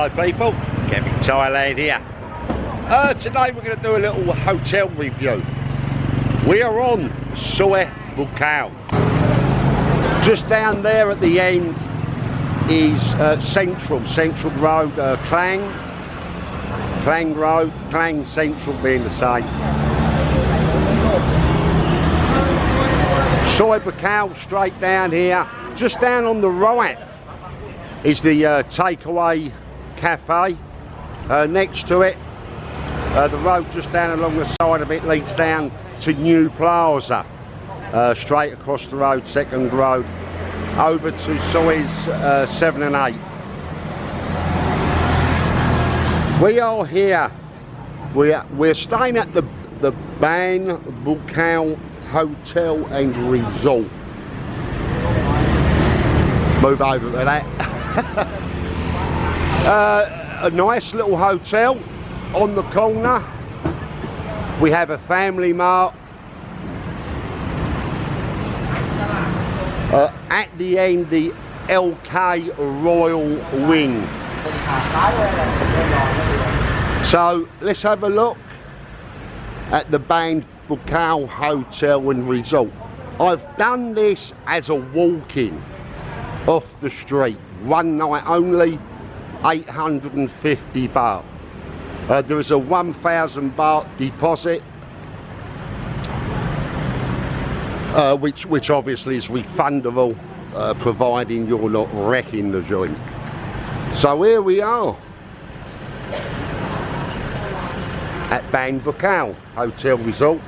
Hello people, Kev-In-Thailand here. Today we're going to do a little hotel review. We are on Baan Buakhao. Just down there at the end is Central Road, Klang Road, Klang Central being the same. Baan Buakhao straight down here. Just down on the right is the takeaway cafe. Next to it, the road just down along the side of it leads down to New Plaza. Straight across the road, second road, over to Suez 7 and 8. We are here. We're staying at the Baan Buakhao Hotel and Resort. Move over to that. A nice little hotel on the corner. We have a family mart. At the end, the LK Royal Wing. So let's have a look at the Baan Buakhao Hotel and Resort. I've done this as a walk-in off the street, one night only, 850 baht. There is a 1,000 baht deposit, which obviously is refundable, providing you're not wrecking the joint. So here we are at Baan Buakhao Hotel Resort,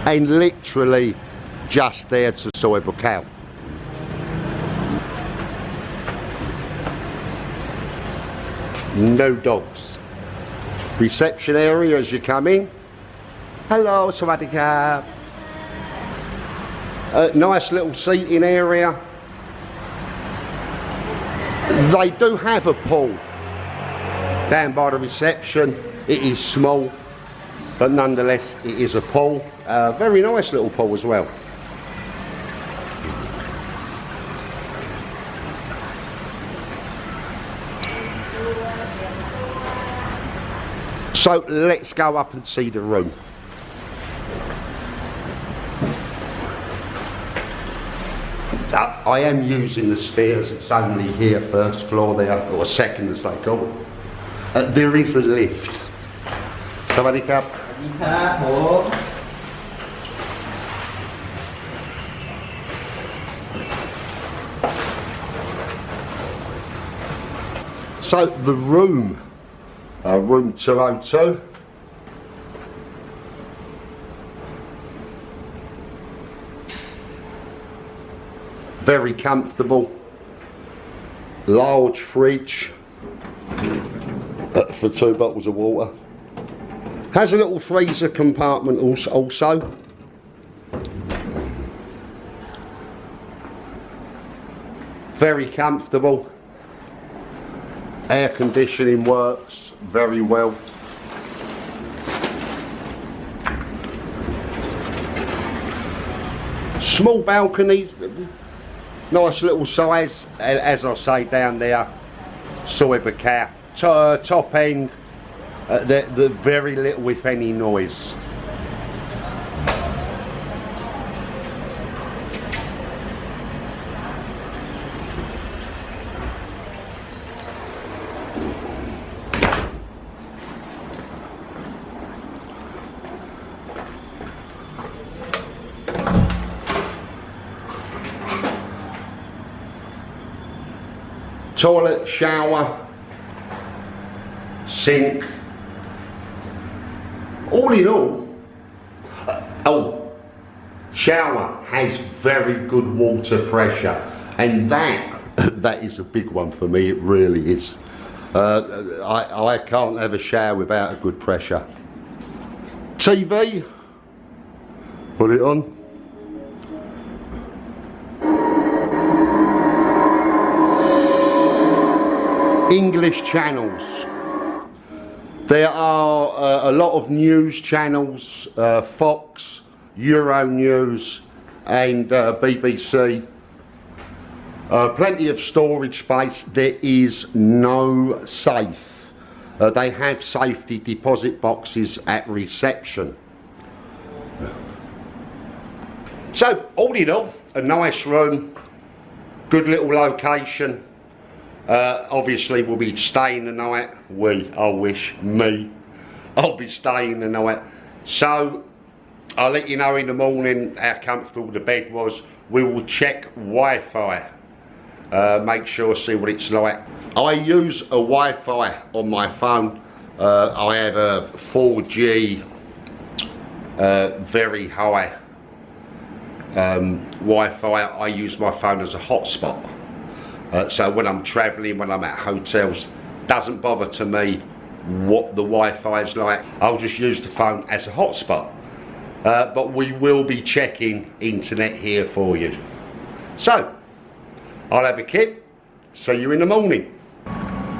and literally just there to Baan Buakhao. No dogs. Reception area as you come in. Hello, Sawadee Krap. Nice little seating area. They do have a pool down by the reception. It is small, but nonetheless it is a pool. Very nice little pool as well. So let's go up and see the room. I am using the stairs. It's only here, first floor there, or second as they call it. There is a lift. Sawadee Krap. So the room, room 202. Very comfortable. Large fridge for 2 bottles of water. Has a little freezer compartment also. Very comfortable. Air conditioning works very well. Small balcony, nice little size, as I say down there, Baan Buakhao. Top end, the very little if any noise. Toilet, shower, sink. All in all, shower has very good water pressure, and that is a big one for me. It really is. I can't have a shower without a good pressure. TV, put it on. English channels. There are a lot of news channels, Fox, Euro News and BBC. Plenty of storage space. There is no safe. They have safety deposit boxes at reception. So all in all, a nice room, good little location. Obviously we'll be staying the night. I'll be staying the night. So I'll let you know in the morning how comfortable the bed was. We will check Wi-Fi, make sure, see what it's like. I use a Wi-Fi on my phone. I have a 4G, very high Wi-Fi. I use my phone as a hotspot. So when I'm travelling, when I'm at hotels, doesn't bother to me what the Wi-Fi is like. I'll just use the phone as a hotspot. But we will be checking internet here for you. So I'll have a kip. See you in the morning.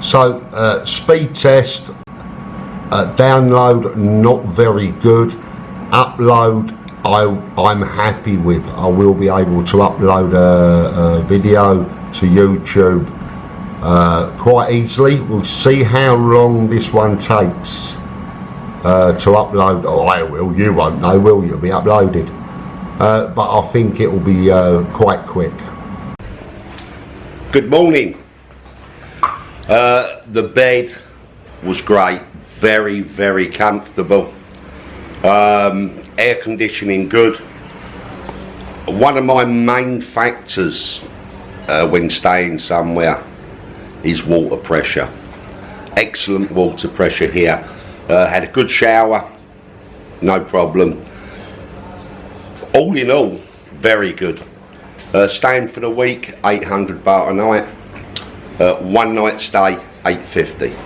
So speed test, download not very good, upload I'm happy with. I will be able to upload a video to YouTube quite easily. We'll see how long this one takes to upload. Oh, I will. You won't know, will you? It'll be uploaded, but I think it will be quite quick. Good morning. The bed was great, very, very comfortable. Air conditioning good. One of my main factors when staying somewhere is water pressure. Excellent water pressure here. Had a good shower, no problem. All in all, very good. Staying for the week, 800 baht a night. One night stay, 850.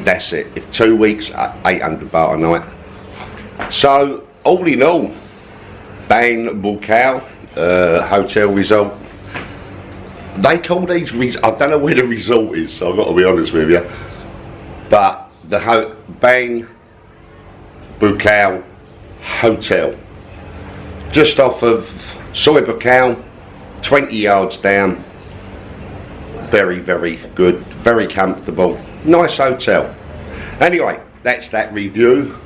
That's it. If 2 weeks, 800 baht a night. So all in all, Baan Buakhao hotel resort. They call these I don't know where the resort is, so I've got to be honest with you. But the Baan Buakhao hotel, just off of Soi Buakhao, 20 yards down. Very, very good, very comfortable, nice hotel. Anyway, that's that review.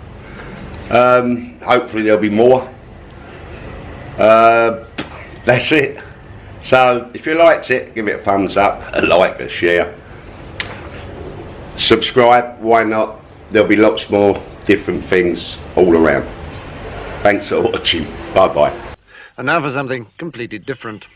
Hopefully there'll be more. That's it. So if you liked it, give it a thumbs up, a like, a share, subscribe, why not? There'll be lots more different things all around. Thanks for watching. Bye bye. And now for something completely different.